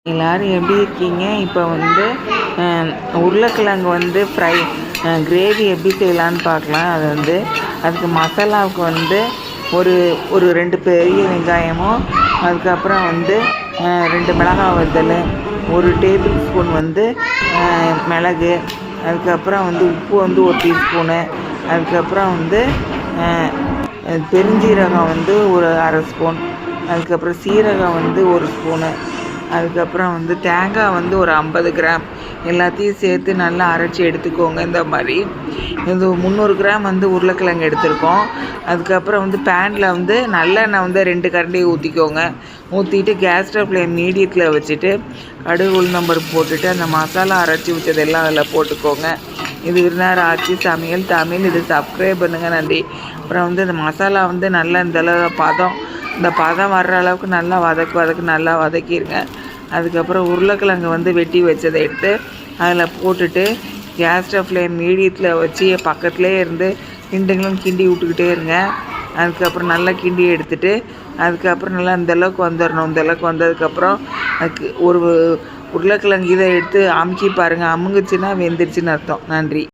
எல்லோரும் எப்படி இருக்கீங்க? இப்போ வந்து உருளைக்கிழங்கு வந்து ஃப்ரை கிரேவி எப்படி செய்யலான்னு பார்க்கலாம். அதுக்கு மசாலாவுக்கு வந்து ஒரு ஒரு 2 பெரிய வெங்காயமும், அதுக்கப்புறம் வந்து 2 மிளகாய் வத்தல், 1 டேபிள் ஸ்பூன் வந்து மிளகு, அதுக்கப்புறம் வந்து உப்பு வந்து 1 டீஸ்பூனு, அதுக்கப்புறம் வந்து பெருஞ்சீரகம் வந்து ஒரு 1/2 ஸ்பூன், அதுக்கப்புறம் சீரகம் வந்து 1 ஸ்பூனு, அதுக்கப்புறம் வந்து தேங்காய் வந்து ஒரு 50 கிராம் எல்லாத்தையும் சேர்த்து நல்லா அரைச்சி எடுத்துக்கோங்க. இந்த மாதிரி இது 300 கிராம் வந்து உருளைக்கிழங்கு எடுத்துருக்கோம். அதுக்கப்புறம் வந்து பேனில் வந்து நல்லெண்ணெய் வந்து 2 கரண்டி ஊற்றிக்கோங்க. ஊற்றிட்டு கேஸ் ஸ்டவ்வில் மீடியத்தில் வச்சுட்டு கடுகு உளுந்தம்பருப்பு போட்டுட்டு அந்த மசாலா அரைச்சி வச்சதெல்லாம் அதில் போட்டுக்கோங்க. இது விருந்தார் ஆச்சி சமையல் தமிழ். இது சப்ஸ்கிரைப் பண்ணுங்கள். நன்றி. அப்புறம் வந்து இந்த மசாலா வந்து நல்லா இந்த பதம் வர்ற அளவுக்கு நல்லா நல்லா வதக்கிடுங்க. அதுக்கப்புறம் உருளைக்கிழங்கு வந்து வெட்டி வச்சதை எடுத்து அதில் போட்டுட்டு கேஸ் ஸ்டவ்வில் மீடியத்தில் வச்சு பக்கத்துலேயே இருந்து கிண்டி விட்டுக்கிட்டே இருங்க. அதுக்கப்புறம் நல்லா கிண்டி எடுத்துகிட்டு அதுக்கப்புறம் நல்லா இந்தளவுக்கு வந்துடணும். இந்தளவுக்கு வந்ததுக்கப்புறம் அதுக்கு ஒரு உருளைக்கிழங்கு இதை எடுத்து அமுக்கி பாருங்கள். அமுங்குச்சுன்னா வெந்துருச்சுன்னு அர்த்தம். நன்றி.